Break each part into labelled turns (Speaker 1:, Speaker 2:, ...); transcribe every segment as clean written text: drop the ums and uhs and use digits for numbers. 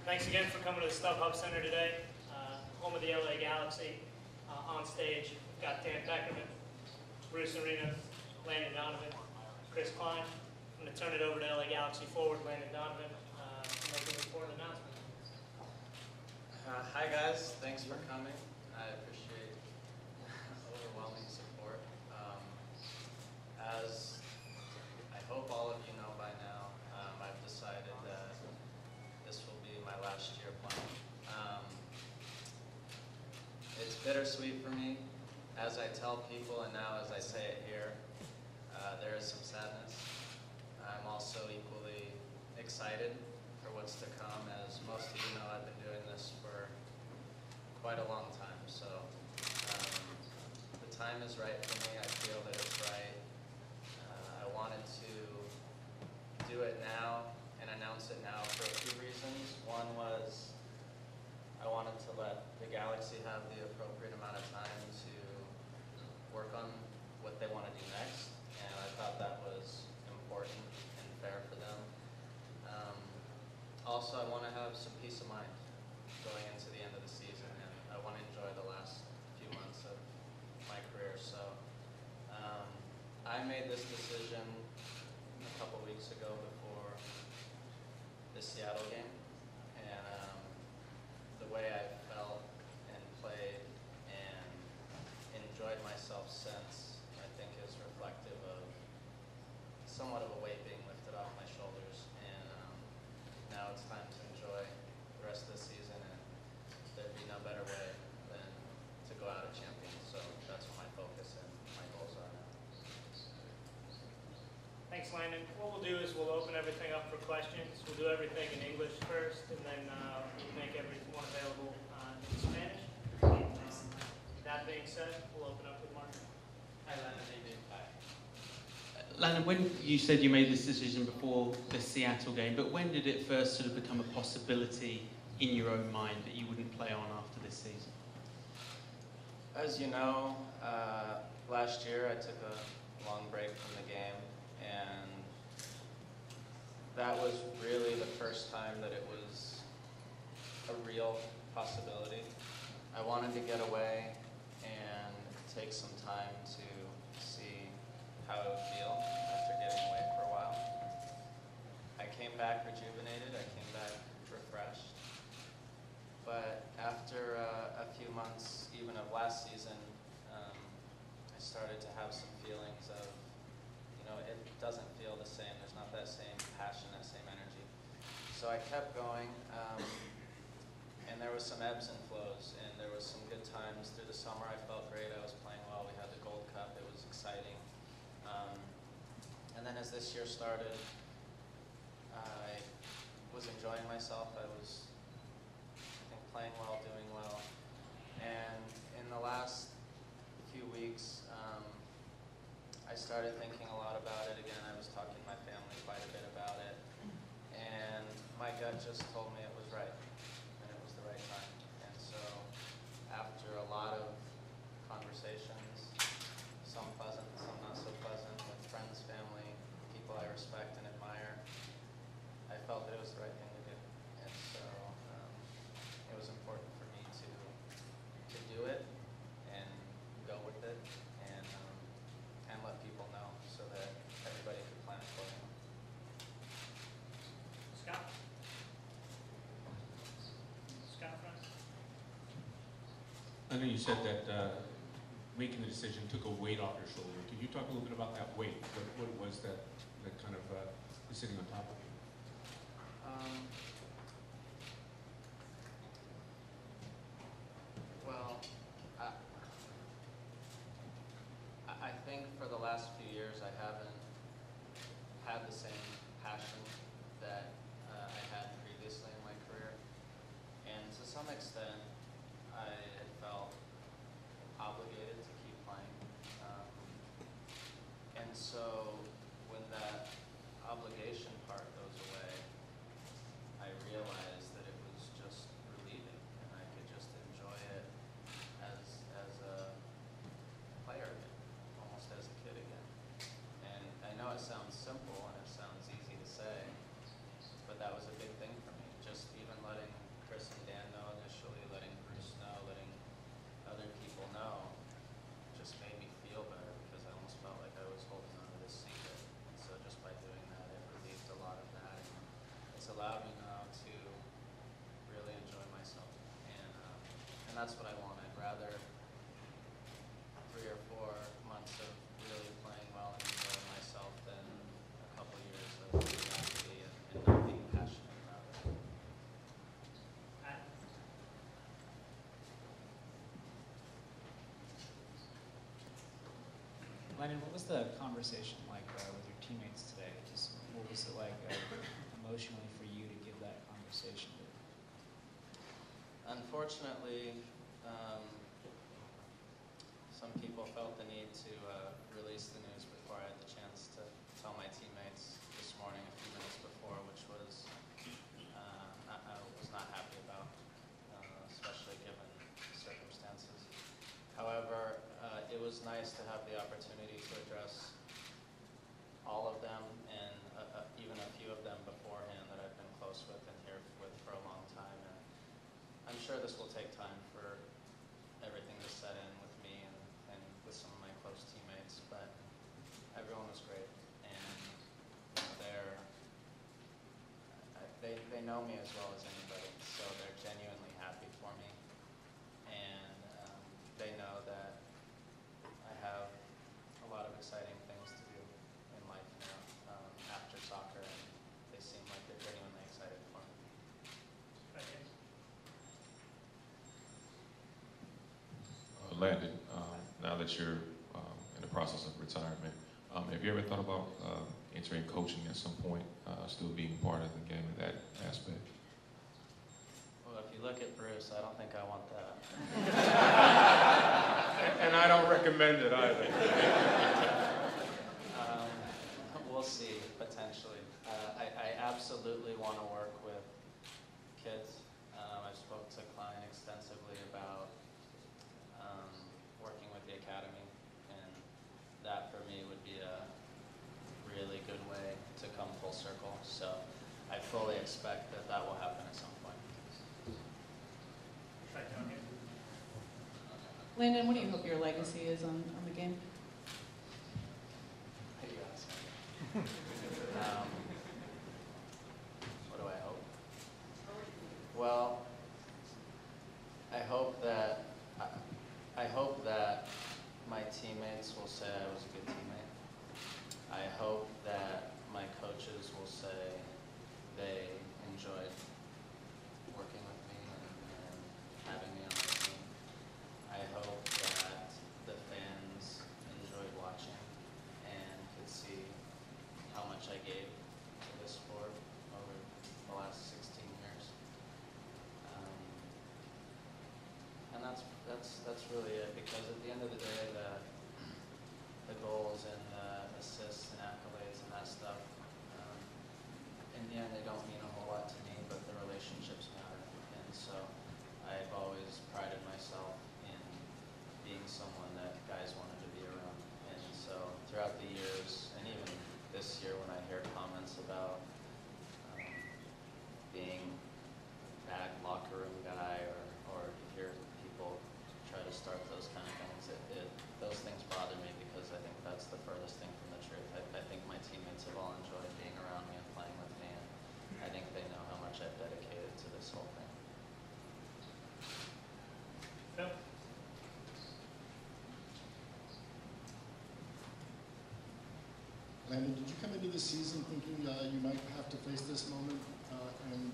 Speaker 1: Thanks again for coming to the StubHub Center today, home of the LA Galaxy. On stage, we've got Dan Beckerman, Bruce Arena, Landon Donovan, Chris Klein. I'm going to turn it over to LA Galaxy forward, Landon Donovan, to make an important announcement.
Speaker 2: Hi guys, thanks for coming. I appreciate overwhelming support. As I hope all of you know by now, I've decided that this will be my last year playing. It's bittersweet for me, as I tell people and now as I say it here, there is some sadness. I'm also equally excited for what's to come. As most of you know, I've been doing this for quite a long time, so the time is right for me. I feel that it's right. I wanted to do it now and announce it now for a few reasons. One was I wanted to let the Galaxy have the appropriate amount of time to work on what they want to do next, and I thought that was important and fair for them. Also, I want to have some peace of mind going into the end of the season, and I want to enjoy the last few months of my career. So I made this decision a couple weeks ago before the Seattle game, and the way I felt and played and enjoyed myself since, I think, is reflective of somewhat of a weight being lifted off my shoulders, and now it's time to enjoy the rest of the season, and there'd be no better way than to go out a champion. So that's what my focus and my goals are now.
Speaker 1: Thanks, Landon. What we'll do is we'll open everything up for questions. We'll do everything in English first, and then we'll make everyone available in Spanish. That being said, we'll open up with Mark.
Speaker 2: Hi, Landon. How you doing? Bye.
Speaker 3: Landon, when you said you made this decision before the Seattle game, but when did it first sort of become a possibility in your own mind that you wouldn't play on after this season?
Speaker 2: As you know, last year I took a long break from the game, and that was really the first time that it was a real possibility. I wanted to get away and take some time to see how it would feel after getting away for a while. I came back rejuvenated, I came back refreshed. But after a few months, even of last season, I started to have some feelings of, it doesn't feel the same. There's not that same passion, that same energy. So I kept going, and there was some ebbs and flows, and there was some good times. Through the summer, I felt great. I was playing well. We had the Gold Cup. It was exciting. And then as this year started, I was enjoying myself. I was, I think, playing well, doing well. And in the last few weeks, I started thinking a lot about it again. I was talking to my family quite a bit about it. And my gut just told me it was right, and it was the right time. And so after a lot of conversations, some pleasant, some not so pleasant, with friends, family, people I respect and admire, I felt that it was the right thing to do. And so it was important for me to do it and go with it and let people know so that everybody could plan accordingly.
Speaker 1: Scott? Scott Front?
Speaker 4: I know you said that making the decision took a weight off your shoulder. Could you talk a little bit about that weight? What it was that kind of was sitting on top of you?
Speaker 2: Well, I think for the last few years I haven't had the same passion that I had previously in my career, and to some extent I had felt obligated to keep playing, and so when that obligation part goes away, I realized that it was just relieving, and I could just enjoy it as a player again, almost as a kid again. And I know it sounds simple and it sounds easy to say, but that was a big thing for me, just even letting that's what I want. I'd rather 3 or 4 months of really playing well and enjoying myself than a couple years of mediocrity and not being passionate about it.
Speaker 5: Landon, what was the conversation like with your teammates today? Just what was it like emotionally for you to give that conversation?
Speaker 2: Unfortunately, some people felt the need to release the news before I had the chance to tell my teammates this morning, a few minutes before, which was I was not happy about, especially given the circumstances. However, it was nice to have the opportunity to address all of them and even a few of them beforehand that I've been close with and here with for a long time. And I'm sure this will take time for everything to set in with me and with some of my close teammates, but everyone was great. And they know me as well as anybody, so they're genuinely happy for me. And they know that I have a lot of exciting things to do in life now after soccer, and they seem like they're genuinely excited for me.
Speaker 6: Landon, now that you're in the process of retirement, have you ever thought about entering coaching at some point, still being part of the game in that aspect?
Speaker 2: Well, if you look at Bruce, I don't think I want that.
Speaker 4: And I don't recommend it either.
Speaker 2: We'll see, potentially. I absolutely want to work with kids. I spoke to Klein extensively about working with the academy, and that for me would be a really good way to come full circle. So I fully expect that that will happen at some point.
Speaker 7: Landon, what do you hope your legacy is on the game?
Speaker 2: What do I hope? Well, I hope that my teammates will say I was a good teammate. I hope that my coaches will say they enjoyed working with me and having me on my team. I hope that the fans enjoyed watching and could see how much I gave to this sport over the last 16 years. And that's really it, because at the end of the day, the goals and the assists and accolades and that stuff, in the end, they don't mean a whole lot to me, but the relationships matter. And so I've always prided myself in being someone that guys wanted to be around. And so throughout the years, and even this year when I hear comments about being a bad locker room guy, or hear people try to start those kind of things, those things bother me, because I think that's the furthest thing from the truth. I think my teammates have all enjoyed being around me and playing with me, and I think they know how much I've dedicated to this whole thing.
Speaker 1: Phil?
Speaker 8: Landon, did you come into the season thinking you might have to face this moment, and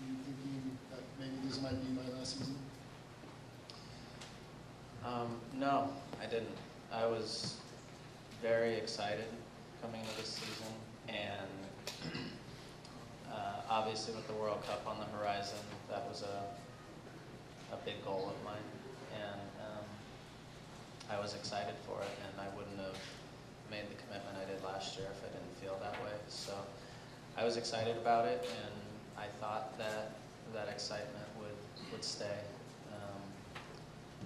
Speaker 8: you thinking that maybe this might be my last season?
Speaker 2: No, I didn't. I was very excited coming into this season, and obviously with the World Cup on the horizon, that was a big goal of mine, and I was excited for it, and I wouldn't have made the commitment I did last year if I didn't feel that way. So I was excited about it, and I thought that that excitement would stay.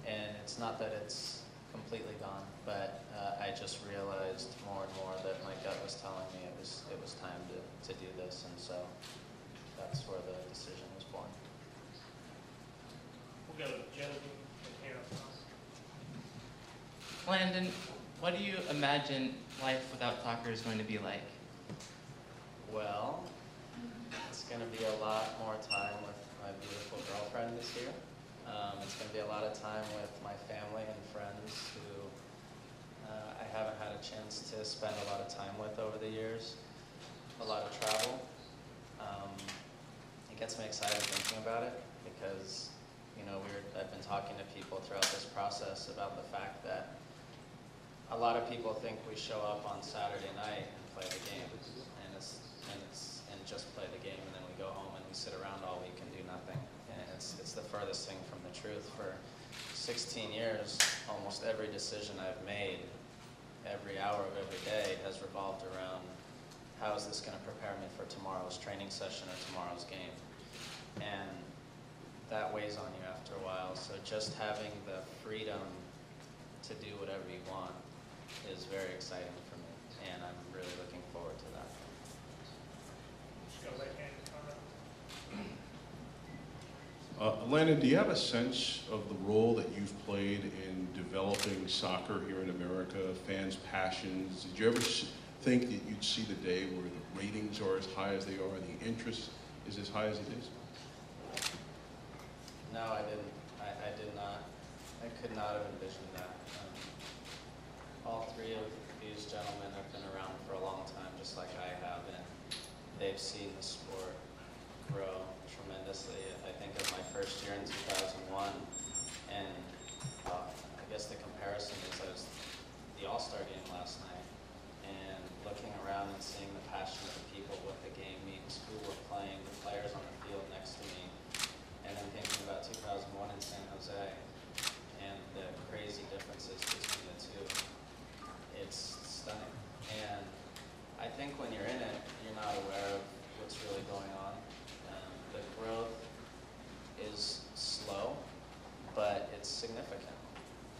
Speaker 2: And it's not that it's completely gone, but I just realized more and more that my gut was telling me it was time to do this, and so that's where the decision was born.
Speaker 1: We'll go to Joe and here up front.
Speaker 9: Landon, what do you imagine life without soccer is going to be like?
Speaker 2: Well, it's going to be a lot more time with my beautiful girlfriend this year. It's going to be a lot of time with my family and friends who I haven't had a chance to spend a lot of time with over the years. A lot of travel. It gets me excited thinking about it because, you know, I've been talking to people throughout this process about the fact that a lot of people think we show up on Saturday night and play the game, and just play the game, and then we go home and we sit around all week and do nothing. And it's the furthest thing from the truth. For 16 years, almost every decision I've made, every hour of every day, has revolved around how is this going to prepare me for tomorrow's training session or tomorrow's game. And that weighs on you after a while. So just having the freedom to do whatever you want is very exciting for me, and I'm really looking forward to that.
Speaker 1: Just go right hand comment.
Speaker 10: Landon, do you have a sense of the role that you've played in developing soccer here in America, fans' passions? Did you ever think that you'd see the day where the ratings are as high as they are, the interest is as high as it is?
Speaker 2: No, I didn't. I did not. I could not have envisioned that. All three of these gentlemen have been around for a long time, just like I have, and they've seen the sport grow tremendously. I think of my first year in 2001, and I guess the comparison is I was the All-Star game last night, and looking around and seeing the passion of the people, what the game means, who were playing, the players on the field next to me, and then thinking about 2001 in San Jose and the crazy differences between the two. It's stunning. And I think when you're in it, you're not aware of what's really going on. The growth is slow, but it's significant.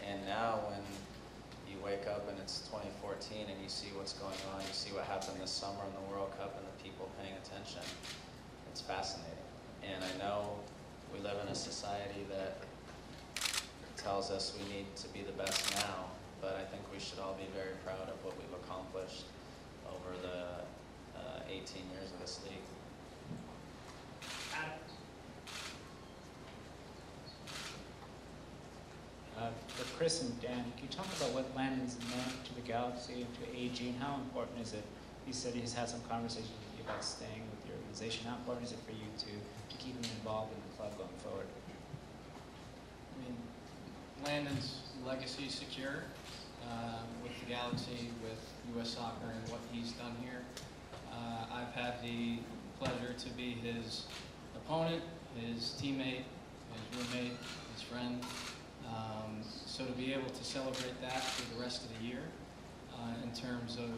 Speaker 2: And now when you wake up and it's 2014 and you see what's going on, you see what happened this summer in the World Cup and the people paying attention, it's fascinating. And I know we live in a society that tells us we need to be the best now, but I think we should all be very proud of what we've accomplished over the 18 years of this league.
Speaker 5: For Chris and Dan, can you talk about what Landon's meant to the Galaxy and to AG, and how important is it? He said he's had some conversations with you about staying with the organization. How important is it for you to keep him involved in the club going forward?
Speaker 11: I mean, Landon's legacy is secure with the Galaxy, with U.S. Soccer, and what he's done here. I've had the pleasure to be his opponent, his teammate, his roommate, his friend. So to be able to celebrate that for the rest of the year in terms of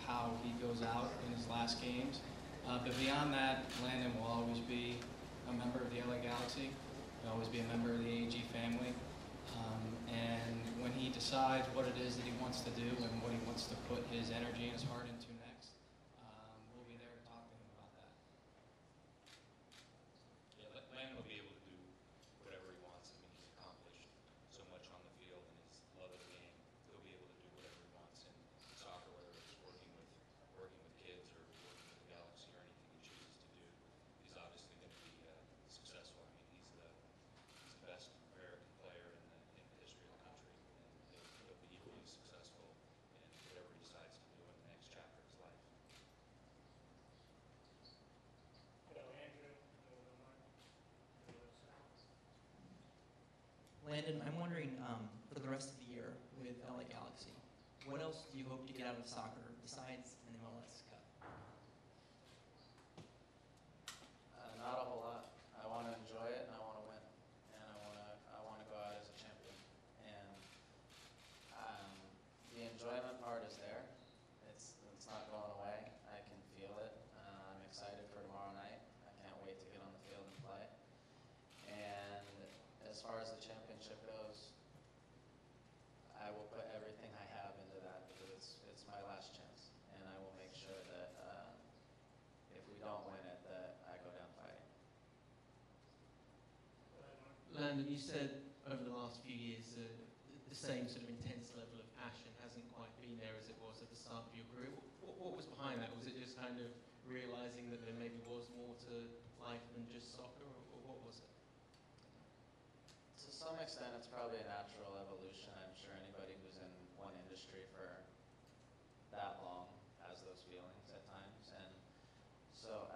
Speaker 11: how he goes out in his last games. But beyond that, Landon will always be a member of the LA Galaxy. He'll always be a member of the AG family. And when he decides what it is that he wants to do and what he wants to put his energy and his heart into next, we'll be there to talk to him about that.
Speaker 12: Yeah, Landon will be able to do whatever he wants. I mean, he's accomplished so much on the field and his love of the game. He'll be able to do whatever he wants in soccer, whether it's working with kids or working with the Galaxy or anything he chooses to do. He's obviously going to be successful. I mean, he's the best American player in the history of the country, and he'll be equally successful in whatever he decides to do in the next chapter of his life.
Speaker 13: Landon, I'm wondering, for the rest of the year with LA Galaxy, what else do you hope to get out of soccer besides an MLS Cup?
Speaker 2: Not a whole lot. I want to enjoy it and I want to win, and I want to go out as a champion. And the enjoyment part is there. It's not going away. I can feel it. I'm excited for tomorrow night. I can't wait to get on the field and play. And as far as the championship goes, I will put everything I have into that because it's my last chance, and I will make sure that if we don't win it, that I go down fighting.
Speaker 3: Landon, you said over the last few years the same sort of intense level of passion hasn't quite been there as it was at the start of your career. What was behind that? Was it just kind of realizing that there maybe was more to life than just soccer, or what was it?
Speaker 2: extent, it's probably a natural evolution. I'm sure anybody who's in one industry for that long has those feelings at times. And so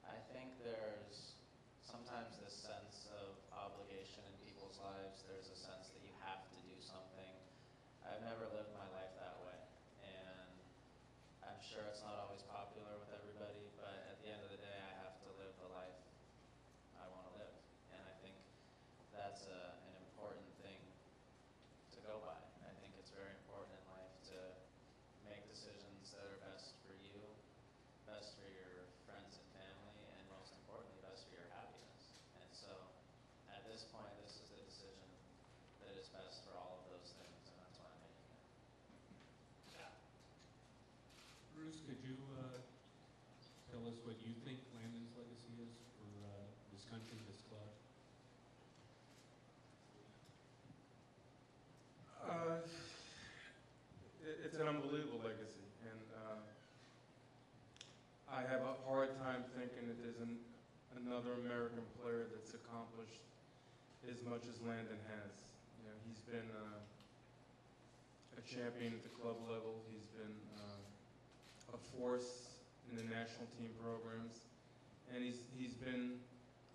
Speaker 2: I think there's sometimes this sense of obligation in people's lives. There's a sense that you have to do something. I've never lived my life that way. And I'm sure it's not always popular with everybody, but at the end of the day, I have to live the life I want to live. And I think that's an important thing to go by. I think it's very important in life to make decisions that are best for you, best for your friends and family, and most importantly, best for your happiness. And so at this point, this is the decision that is best for all of those things, and that's why I'm making it.
Speaker 1: Yeah.
Speaker 4: Bruce, could you tell us what you think Landon's legacy is for this country, this club?
Speaker 14: It's an unbelievable legacy, and I have a hard time thinking that there's another American player that's accomplished as much as Landon has. You know, he's been a champion at the club level. He's been a force in the national team programs, and he's been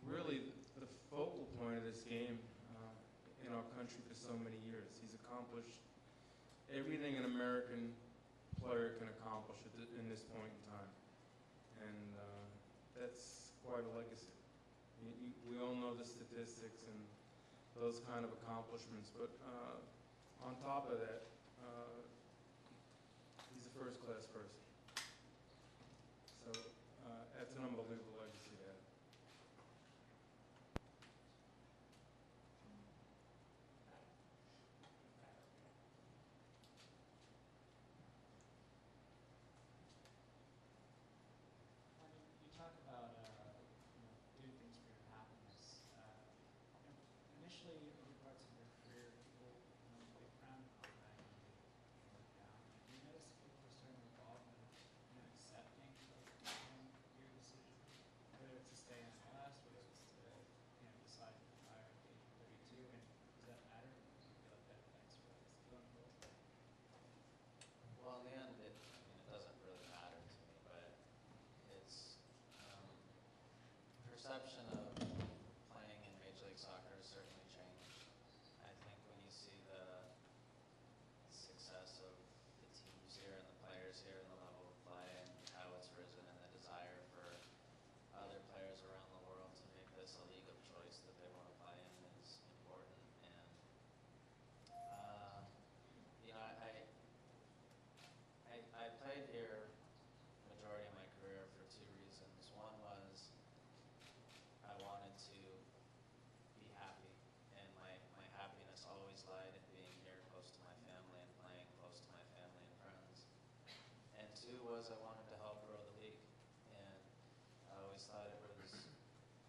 Speaker 14: really the focal point of this game in our country for so many years. He's accomplished everything an American player can accomplish in this point in time. And that's quite a legacy. We all know the statistics and those kind of accomplishments, but on top of that, he's a first-class person. So that's an unbelievable legacy to have.
Speaker 5: You talk about doing things for your happiness. Initially, in early parts of your career, people they frowned upon that and you work down. Do you notice that people are starting to evolve and accepting of your decision, whether it's to stay in MLS, whether it's to decide to retire at the age of 32, and does that matter? Do you feel like that affects what it's going forward?
Speaker 2: Well, in the end, it doesn't really matter to me, but it's perception of playing in Major League Soccer has certainly changed. I think when you see the success of the teams here and the players here and the level of play and how it's risen and the desire for other players around the world to make this a league of choice that they want to play in is important. And I played here majority of my career for two reasons. One was I wanted to be happy, and my happiness always lied in being here close to my family and playing close to my family and friends. And two was I wanted to help grow the league, and I always thought it was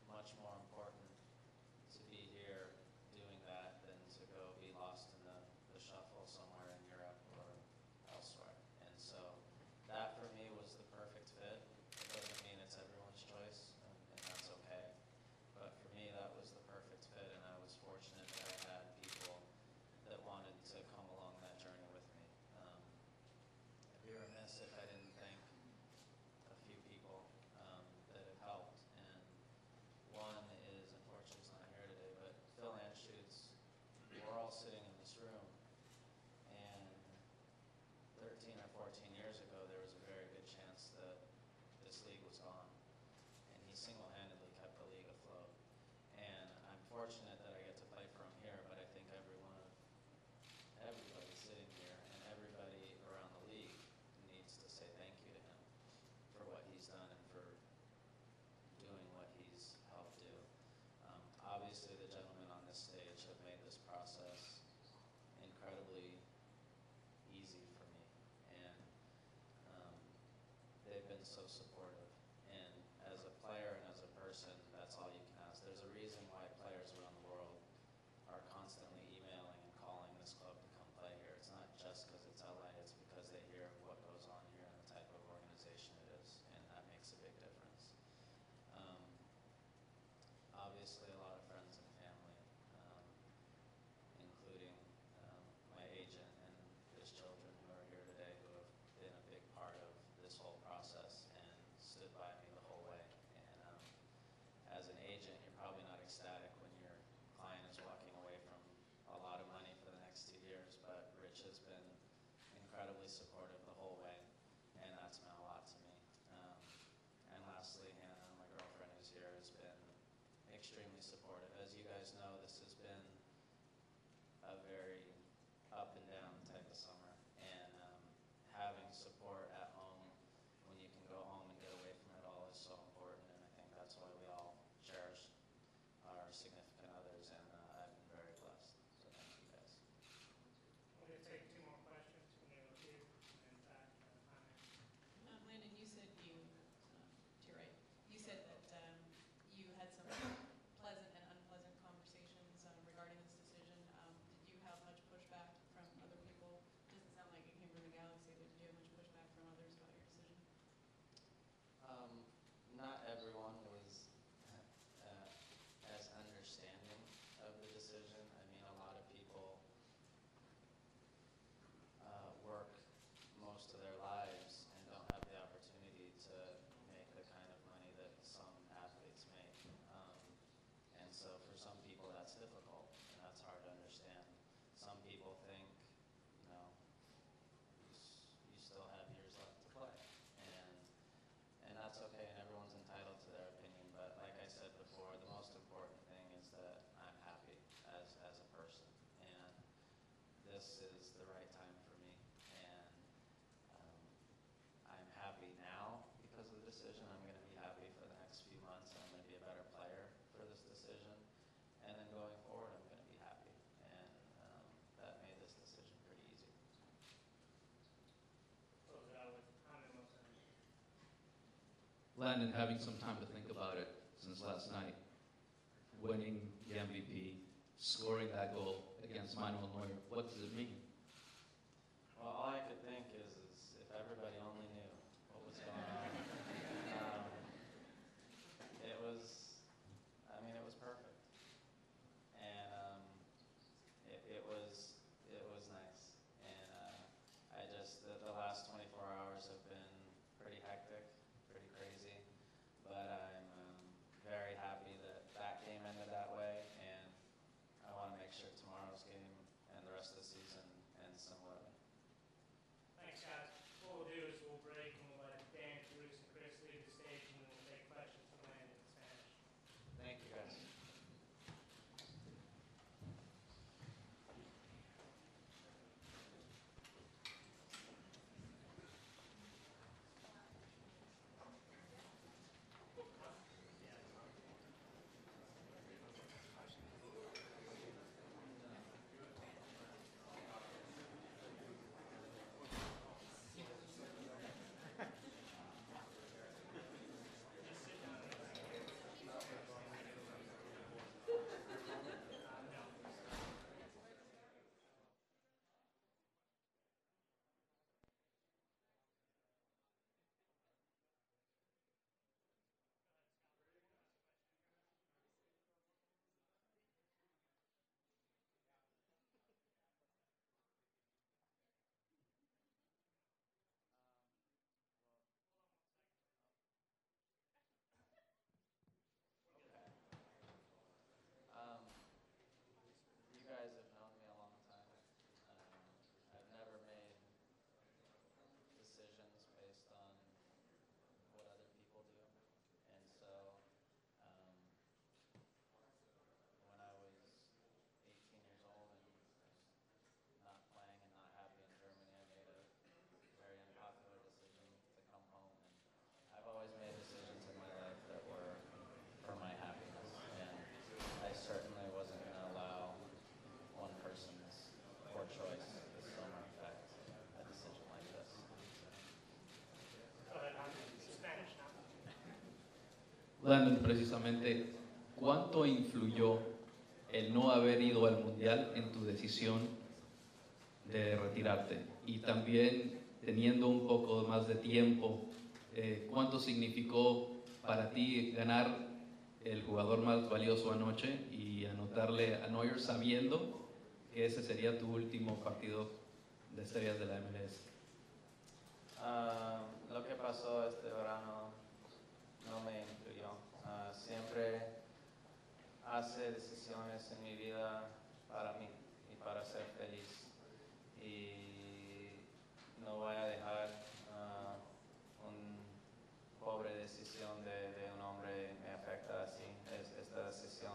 Speaker 2: much more important to be here doing that than to go be lost in the shuffle somewhere in Europe or elsewhere. And so that for me was the perfect fit. It doesn't mean it's everyone's choice, and that's okay. But for me, that was the perfect fit, and I was fortunate that I had people that wanted to come along that journey with me. I'd be remiss if I didn't thank a few people that have helped. And one is, unfortunately, he's not here today, but Phil Anschutz. We're all sitting in this room, and 13 or 14 years ago, there was a very good chance that this league was gone. And he single-handedly kept the league afloat. And I'm fortunate that I get to play for him here, but I think everybody sitting here and everybody around the league needs to say thank you to him for what he's done and for doing what he's helped do. Obviously, the gentlemen on this stage have made this process incredibly easy for me, and they've been so supportive. And as a player and as a person, that's all you can ask. There's a reason why players around the world are constantly emailing and calling this club to come play here. It's not just because it's LA, it's because they hear what goes on here and the type of organization it is, and that makes a big difference. Obviously, a lot of friends and family. extremely supportive. As you guys know, this has been a very up and down type of summer, and having support at home when you can go home and get away from it all is so important, and I think that's why we all cherish our significant others, and I've been very blessed. So thank you guys.
Speaker 1: We're going to take two more questions from the other two, and back comments.
Speaker 7: Landon, you said to your right, you said that you had some pleasant and unpleasant conversations regarding this decision. Did you have much pushback from other people? Doesn't sound like it came from the Galaxy, but did you have much pushback from others about your decision?
Speaker 2: Not everyone was as understanding of the decision. I mean, a lot of people work most of their lives and don't have the opportunity to make the kind of money that some athletes make. And so for some people that's difficult and that's hard to understand. Some people think, you know, you still have years left to play. And that's okay, and everyone's entitled to their opinion. But like I said before, the most important thing is that I'm happy as a person. And this is the right time for me. And I'm happy now because of the decision. I'm going to be happy for the next few months. I'm going to be a better player for this decision. And then going forward, I'm going to be happy. And that made this decision pretty easy.
Speaker 1: Close it out with comment on that.
Speaker 15: Landon, having some time to think about it since last night, winning the MVP, scoring that goal against Manuel Neuer, what does it mean?
Speaker 2: Well, all I could think is if everybody only knew what was going on. It was, I mean, it was perfect. And it was nice. And I just, the last 24 hours have been pretty hectic, pretty crazy. But I'm very happy that that game ended that way. And I want to make sure tomorrow's game and the rest of the season ends similarly.
Speaker 1: Thanks, guys. What we'll do is we'll break and we'll let Dan, Bruce, and Chris leave the stage, and then we'll take questions from Landon in Spanish.
Speaker 2: Thank you, guys. You guys have known me a long time. I've never made decisions based on what other people do. And so when I was 18 years old and not playing and not happy in Germany, I made a very unpopular decision to come home. And I've always made decisions in my life that were for my happiness. And I certainly wasn't going to allow one person's poor choice to so affect a decision like this.
Speaker 1: Go ahead, I'm in Spanish now.
Speaker 15: Landon, precisamente, ¿cuánto influyó el no haber ido al Mundial en tu decisión de retirarte? Y también, teniendo un poco más de tiempo, ¿cuánto significó para ti ganar el jugador más valioso anoche y anotarle a Neuer sabiendo que ese sería tu último partido de estrellas de la MLS?
Speaker 2: Lo que pasó este verano no me influyó. Siempre hace decisiones en mi vida para mí y para ser feliz. Y no voy a dejar una pobre decisión de un hombre me afecta así. Esta decisión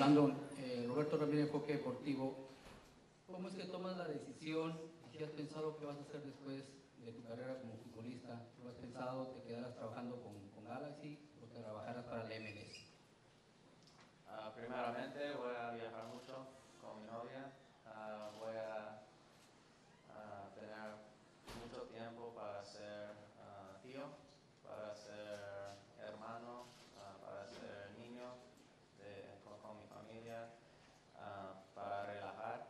Speaker 16: Landon, Roberto Ramírez, Enfoque Deportivo. ¿Cómo es que tomas la decisión? ¿Si has pensado qué vas a hacer después de tu carrera como futbolista? ¿Lo has pensado? ¿Te quedarás trabajando con Galaxy o te trabajarás para la MLS?
Speaker 2: Primeramente voy a viajar mucho con mi novia. Voy a tener mucho tiempo para ser tío, para ser hermano, para ser niño con mi familia, para relajar.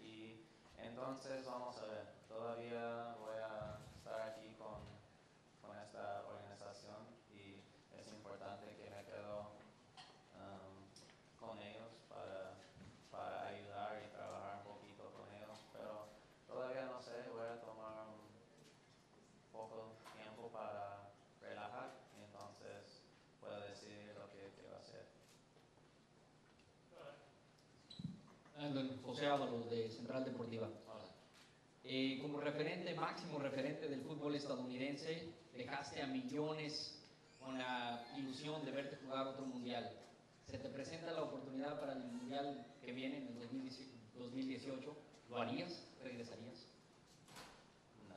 Speaker 2: Y entonces vamos a ver, todavía voy a estar aquí con esta organización y es importante que me quedo con ellos para ayudar y trabajar un poquito con ellos, pero todavía no sé, voy a tomar un poco tiempo para relajar y entonces puedo decidir lo que quiero hacer.
Speaker 13: Landon, José Ábalos de Central Deportiva. Como referente, máximo referente del fútbol estadounidense, dejaste a millones con la ilusión de verte jugar otro mundial. Se te presenta la oportunidad para el mundial que viene en el 2018. ¿Lo harías? ¿Regresarías?
Speaker 2: No.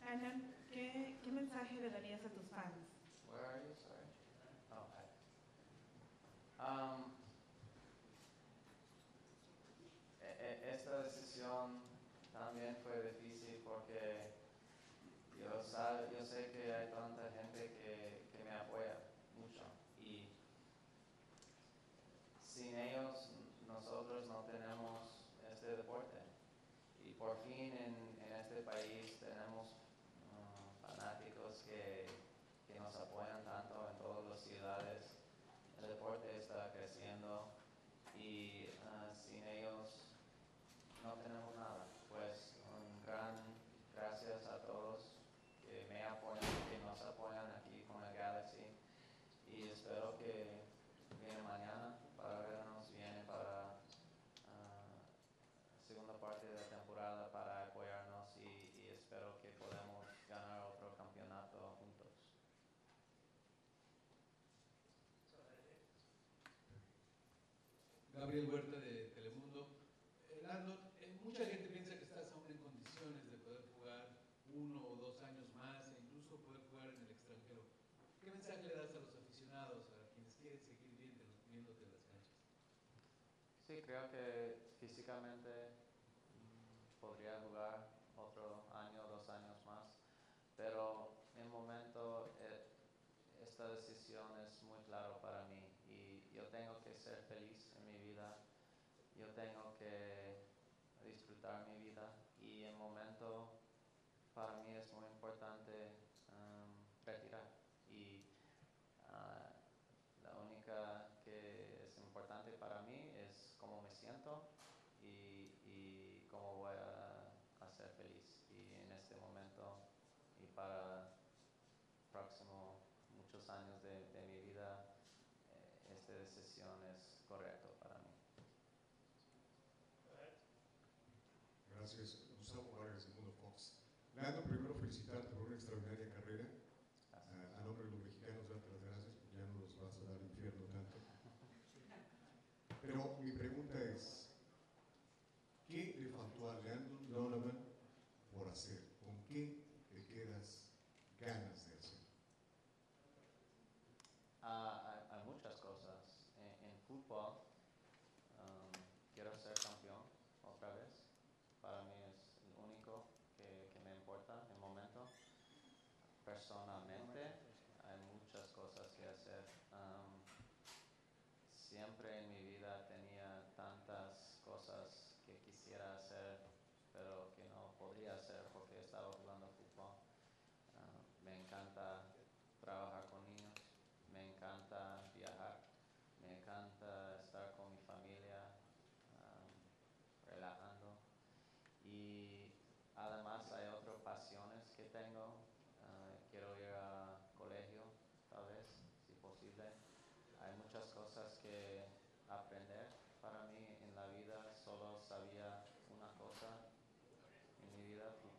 Speaker 17: Landon, ¿qué mensaje le darías a tus fans?
Speaker 2: Where are you? Sorry. Oh, hi. Esta decisión también fue difícil porque yo sé que hay tanta gente que me apoya mucho y sin ellos nosotros no tenemos este deporte. Y por fin en este país tenemos fanáticos que nos apoyan tanto en todas las ciudades. El deporte está creciendo y sin ellos no tenemos nada. Pues un gran gracias a todos que me apoyan, que nos apoyan aquí con el Galaxy y espero que viene mañana para vernos, viene para segunda parte de la temporada para apoyarnos y espero que podamos ganar otro campeonato juntos.
Speaker 18: Gabriel Huerta de Telemundo. Landon, mucha gente piensa que estás aún en condiciones de poder jugar 1 o 2 años más e incluso poder jugar en el extranjero. ¿Qué mensaje le das a los aficionados, a quienes quieren seguir viéndote en las canchas?
Speaker 2: Sí, creo que físicamente podría jugar otro año o 2 años más, pero en el momento esta decisión es muy clara para mí y yo tengo que ser feliz en mi vida, yo tengo que disfrutar mi vida y en el momento para mí es muy importante retirar y la única que es importante para mí es cómo me siento y cómo voy a ser feliz y en este momento y para próximo muchos años de mi vida esta decisión es correcta para mí.
Speaker 19: Gracias, Gustavo Vargas, del Mundo Fox. Landon, primero felicitarte por una extraordinaria carrera. A nombre de los mexicanos, darte las gracias, porque ya no nos vas a dar infierno tanto. Pero mi pregunta es, ¿qué le faltó a Landon Donovan por hacer? ¿Con qué te quedas ganas de hacer?
Speaker 2: Hay muchas cosas. En fútbol quiero ser campeón otra vez. Para mí es lo único que me importa en el momento. Personalmente hay muchas cosas que hacer. Siempre en mi vida tenía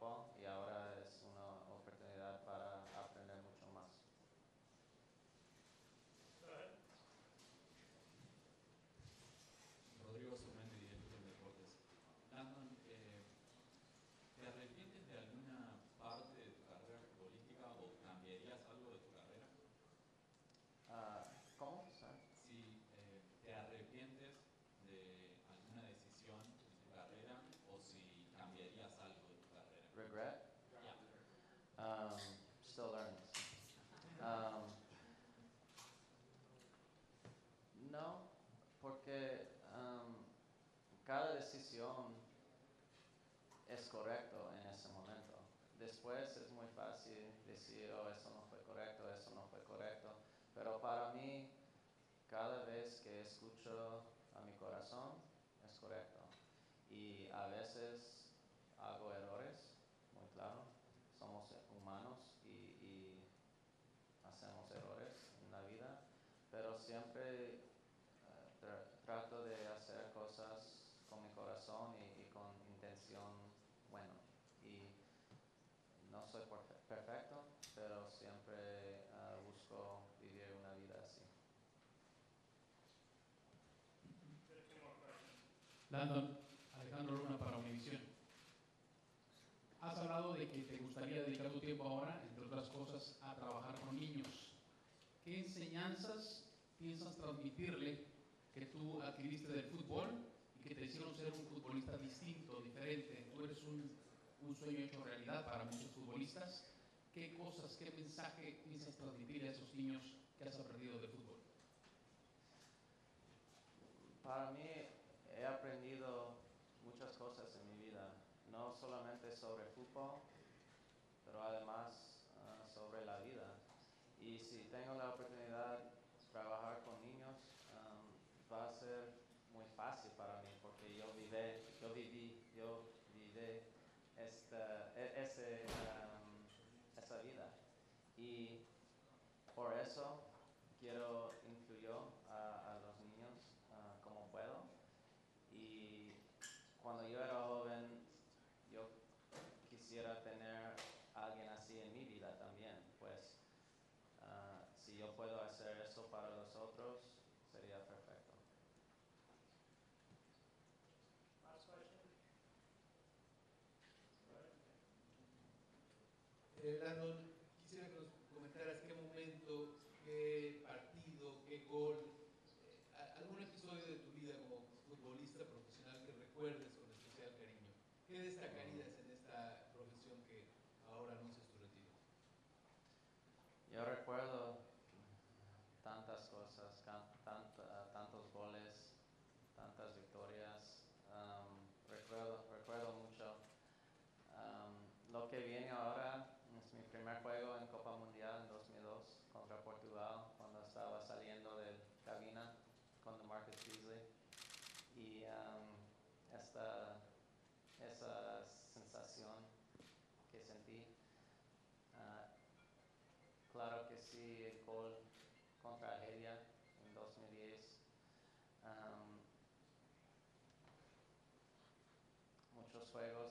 Speaker 2: tiempo y ahora es una oportunidad para aprender mucho más.
Speaker 1: Go ahead.
Speaker 20: Rodrigo Sormendi, director de Deportes. Landon, ¿te arrepientes de alguna parte de tu carrera futbolística o cambiarías algo de tu carrera?
Speaker 2: ¿Cómo? Sorry.
Speaker 20: Si te arrepientes de alguna decisión en tu carrera o si cambiarías algo de tu carrera.
Speaker 2: Regret?
Speaker 20: Yeah.
Speaker 2: Still learning. No, porque cada decisión es correcto en ese momento. Después es muy fácil decir, oh, eso no fue correcto, eso no fue correcto. Pero para mí, cada vez que escucho a mi corazón, es correcto. Y a veces hago errores, muy claro. Somos humanos y hacemos errores en la vida, pero siempre trato de hacer cosas con mi corazón y con intención buena. Y no soy perfecto, pero siempre busco vivir una vida así.
Speaker 18: Landon, Alejandro Luna para Univisión. Has hablado de que te gustaría dedicar tu tiempo ahora, entre otras cosas, a trabajar con niños. ¿Qué enseñanzas piensas transmitirle que tú adquiriste del fútbol y que te hicieron ser un futbolista distinto, diferente? Tú eres un sueño hecho realidad para muchos futbolistas. ¿Qué cosas, qué mensaje piensas transmitirle a esos niños que has aprendido del fútbol?
Speaker 2: Para mí he aprendido muchas cosas en mi vida, no solamente sobre fútbol, pero además sobre la vida. Y si tengo la oportunidad de trabajar con niños, va a ser muy fácil para mí porque yo viví esa vida. Y por eso quiero influir a los niños como puedo. Y cuando yo era joven, yo quisiera tener a alguien así en mi vida también. Pues si yo puedo hacer eso para los otros, sería perfecto.
Speaker 1: Last question.
Speaker 18: Landon, quisiera que nos comentaras qué momento, qué partido, qué gol, algún episodio de tu vida como futbolista profesional que recuerdes con especial cariño. ¿Qué destacarías en esta profesión que ahora anuncias tu retiro?
Speaker 2: Yo recuerdo tantas cosas, tantos goles, tantas victorias. Recuerdo mucho. Lo que viene ahora es mi primer juego en Copa Mundial en 2002 contra Portugal, cuando estaba saliendo de cabina con Marcus Beasley. Y esa sensación que sentí, claro que sí, el gol contra Argelia en 2010. Muchos juegos